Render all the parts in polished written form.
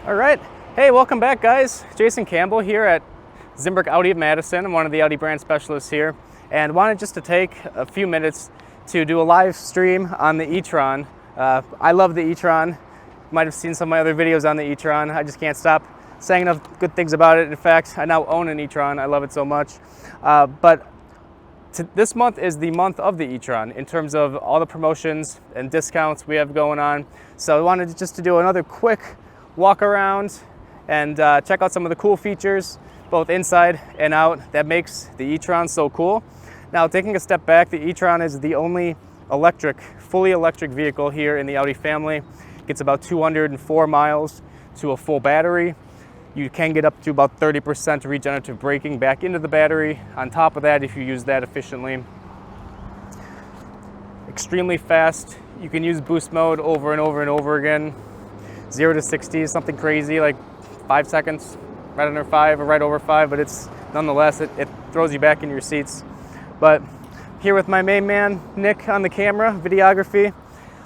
All right. Hey, welcome back, guys. Jason Campbell here at ZimbrickAudi Madison. I'm one of the Audi brand specialists here, and wanted just to take a few minutes to do a live stream on the e-tron. I love the e-tron. You might have seen some of my other videos on the e-tron. I just can't stop saying enough good things about it. In fact, I now own an e-tron. I love it so much. This month is the month of the e-tron in terms of all the promotions and discounts we have going on. So I wanted just to do another quick walk around and check out some of the cool features, both inside and out, that makes the e-tron so cool. Now, taking a step back, the e-tron is the only fully electric vehicle here in the Audi family. It gets about 204 miles to a full battery. You can get up to about 30% regenerative braking back into the battery on top of that if you use that efficiently. Extremely fast. You can use boost mode over and over and over again. 0 to 60 is something crazy, like 5 seconds, right under 5 or right over 5, but it's nonetheless, it throws you back in your seats. But here with my main man, Nick, on the camera, videography.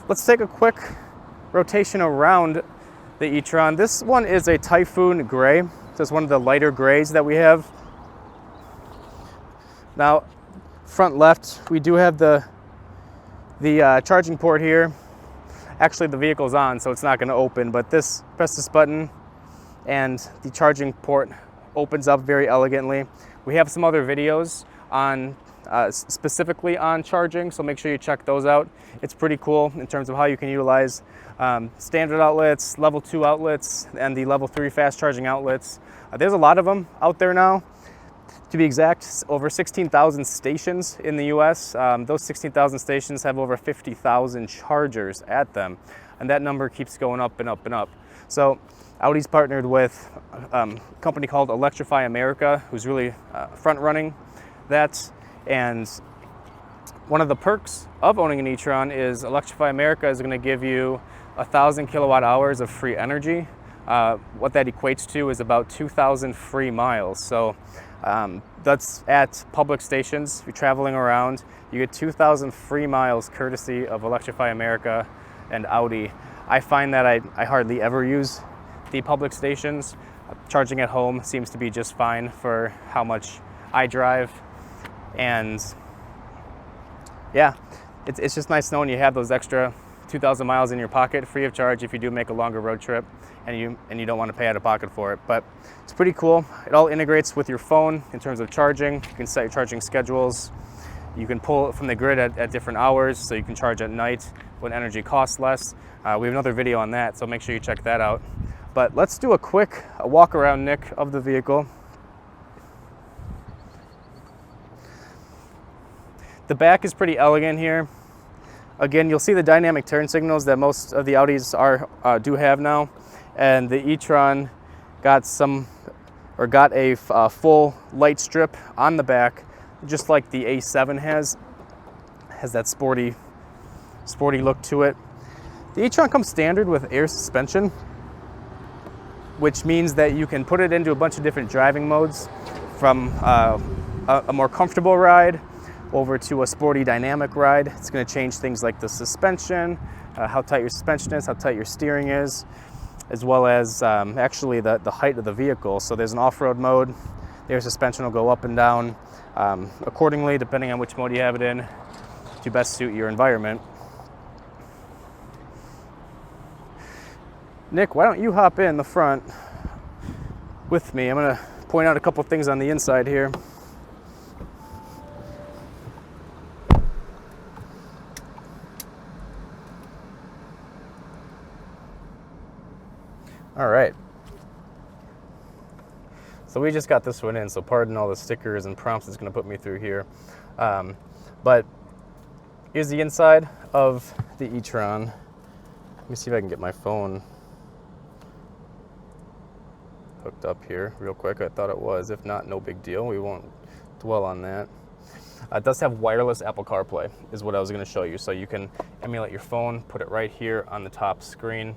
Let's take a quick rotation around the e-tron. This one is a Typhoon Gray. So it's one of the lighter grays that we have. Now, front left, we do have the charging port here. Actually, the vehicle's on, so it's not going to open, but press this button and the charging port opens up very elegantly. We have some other videos on specifically on charging, so make sure you check those out. It's pretty cool in terms of how you can utilize standard outlets, level 2 outlets, and the level 3 fast charging outlets. There's a lot of them out there now. To be exact, over 16,000 stations in the US. Those 16,000 stations have over 50,000 chargers at them, and that number keeps going up and up and up. So Audi's partnered with a company called Electrify America, who's really front running that. And one of the perks of owning an e-tron is Electrify America is going to give you 1,000 kilowatt hours of free energy. What that equates to is about 2,000 free miles. So that's at public stations. If you're traveling around, you get 2,000 free miles courtesy of Electrify America and Audi. I find that I hardly ever use the public stations. Charging at home seems to be just fine for how much I drive. And yeah, it's just nice knowing you have those extra 2,000 miles in your pocket free of charge if you do make a longer road trip and you don't want to pay out of pocket for it. But it's pretty cool. It all integrates with your phone in terms of charging. You can set your charging schedules. You can pull it from the grid at different hours, so you can charge at night when energy costs less. We have another video on that, so make sure you check that out. But let's do a quick walk around, Nick, of the vehicle. The back is pretty elegant here. Again, you'll see the dynamic turn signals that most of the Audis do have now, and the e-tron got a full light strip on the back, just like the A7 has that sporty look to it. The e-tron comes standard with air suspension, which means that you can put it into a bunch of different driving modes, from a more comfortable ride over to a sporty dynamic ride. It's going to change things like the suspension, how tight your suspension is, how tight your steering is, as well as actually the height of the vehicle. So there's an off-road mode. The air suspension will go up and down accordingly, depending on which mode you have it in, to best suit your environment. Nick, why don't you hop in the front with me? I'm going to point out a couple things on the inside here. All right, so we just got this one in, so pardon all the stickers and prompts it's going to put me through here. But here's the inside of the e-tron. Let me see if I can get my phone hooked up here real quick. I thought it was. If not, no big deal. We won't dwell on that. It does have wireless Apple CarPlay, is what I was going to show you. So you can emulate your phone, put it right here on the top screen.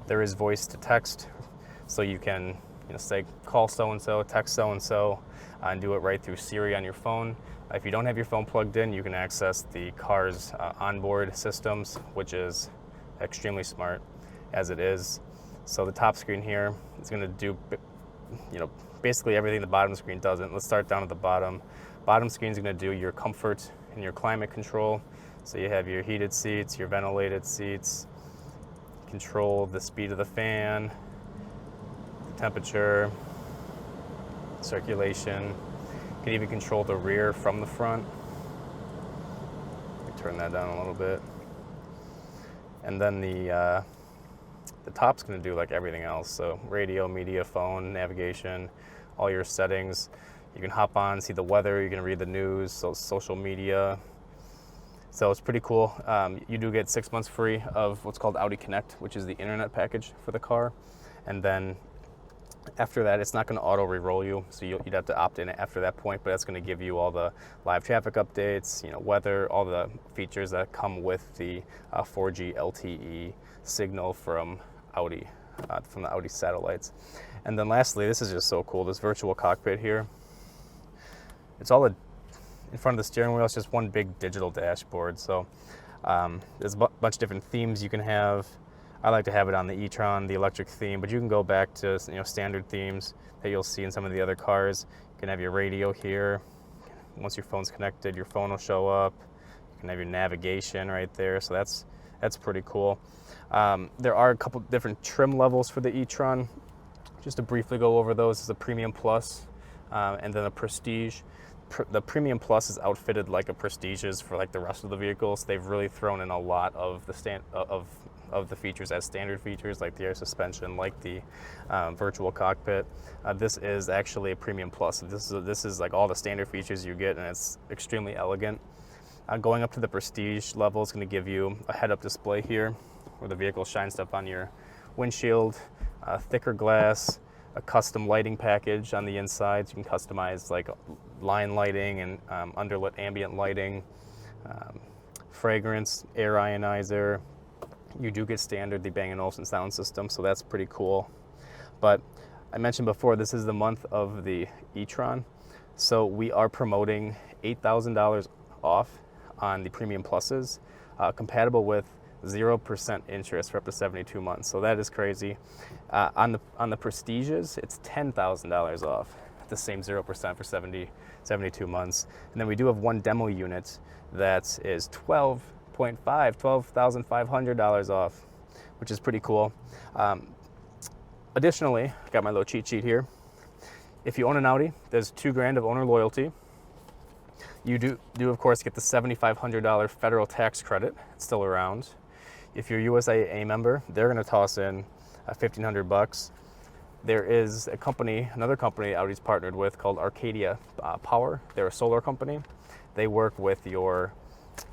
There is voice to text, so you can say call so-and-so, text so-and-so, and do it right through Siri on your phone. If you don't have your phone plugged in, you can access the car's onboard systems, which is extremely smart as it is. So the top screen here is going to do, basically everything the bottom screen doesn't. Let's start down at the bottom. Bottom screen is going to do your comfort and your climate control. So you have your heated seats, your ventilated seats, control the speed of the fan, the temperature, circulation. You can even control the rear from the front. Let me turn that down a little bit. And then the top's going to do like everything else. So radio, media, phone, navigation, all your settings. You can hop on, see the weather, you can read the news, so social media. So it's pretty cool. You do get 6 months free of what's called Audi Connect, which is the internet package for the car. And then after that, it's not going to auto re-roll you, so you'd have to opt in after that point, but that's going to give you all the live traffic updates, weather, all the features that come with the 4G LTE signal from Audi, from the Audi satellites. And then lastly, this is just so cool, this virtual cockpit here. It's all in front of the steering wheel. It's just one big digital dashboard. So there's a bunch of different themes you can have. I like to have it on the e-tron, the electric theme, but you can go back to standard themes that you'll see in some of the other cars. You can have your radio here. Once your phone's connected, your phone will show up. You can have your navigation right there. So that's pretty cool. There are a couple different trim levels for the e-tron. Just to briefly go over those, is a Premium Plus and then a Prestige. The Premium Plus is outfitted like a Prestige is for like the rest of the vehicles. They've really thrown in a lot of the of the features as standard features, like the air suspension, like the virtual cockpit. This is actually a Premium Plus. This is like all the standard features you get, and it's extremely elegant. Going up to the Prestige level is going to give you a head-up display here, where the vehicle shines stuff on your windshield, thicker glass, a custom lighting package on the inside. So you can customize like line lighting and underlit ambient lighting, fragrance, air ionizer. You do get standard the Bang & Olufsen sound system, so that's pretty cool. But I mentioned before, this is the month of the e-tron, so we are promoting $8,000 off on the Premium Pluses, compatible with 0% interest for up to 72 months. So that is crazy. On the Prestiges, it's $10,000 off, the same 0% for 72 months. And then we do have one demo unit that is $12,500 off, which is pretty cool. Additionally, I got my little cheat sheet here. If you own an Audi, there's $2,000 of owner loyalty. You do of course get the $7,500 federal tax credit. It's still around. If you're a USAA member, they're going to toss in $1,500. There is another company Audi's partnered with called Arcadia Power. They're a solar company. They work with your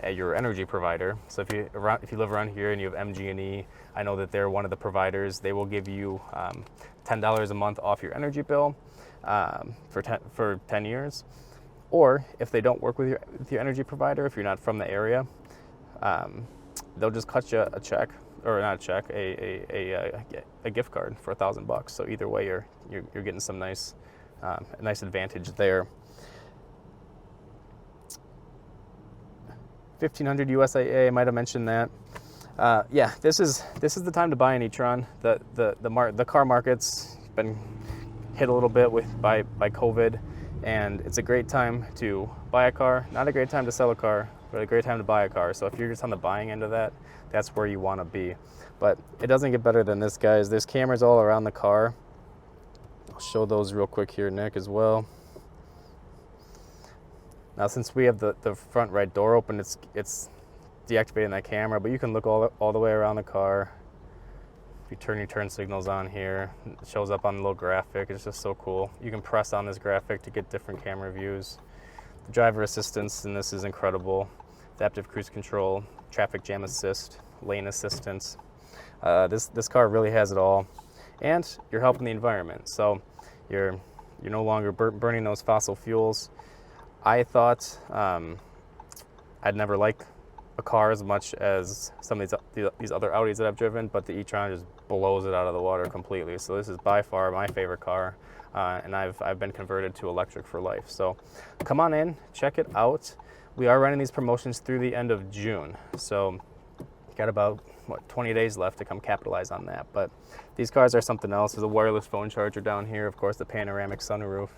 energy provider. So if you live around here and you have MG&E, I know that they're one of the providers. They will give you $10 a month off your energy bill for 10 years. Or if they don't work with your energy provider, if you're not from the area, they'll just cut you a check, or not a check, a gift card for $1,000. So either way, you're getting some nice advantage there. 1,500 USAA, I might have mentioned that. Yeah, this is the time to buy an e-tron. The car market's been hit a little bit by COVID, and it's a great time to buy a car. Not a great time to sell a car, but a great time to buy a car. So if you're just on the buying end of that, that's where you want to be. But it doesn't get better than this, guys. There's cameras all around the car. I'll show those real quick here, Nick, as well. Now, since we have the front right door open, it's deactivating that camera, but you can look all the way around the car. If you turn your turn signals on here, it shows up on the little graphic. It's just so cool. You can press on this graphic to get different camera views. The driver assistance in this is incredible. Adaptive cruise control, traffic jam assist, lane assistance. This car really has it all, and you're helping the environment. So you're no longer burning those fossil fuels. I thought I'd never like a car as much as some of these other Audis that I've driven, but the e-tron just blows it out of the water completely. So this is by far my favorite car, and I've been converted to electric for life. So come on in, check it out. We are running these promotions through the end of June, so got about what, 20 days left to come capitalize on that. But these cars are something else. There's a wireless phone charger down here, of course, the panoramic sunroof.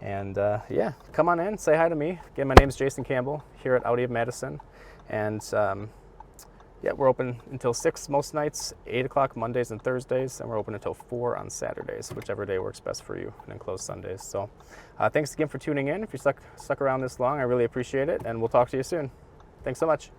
And yeah, come on in, say hi to me. Again, my name is Jason Campbell here at Audi of Madison. And yeah, we're open until 6 most nights, 8 o'clock Mondays and Thursdays, and we're open until 4 on Saturdays, whichever day works best for you, and then close Sundays. So thanks again for tuning in. If you stuck around this long, I really appreciate it, and we'll talk to you soon. Thanks so much.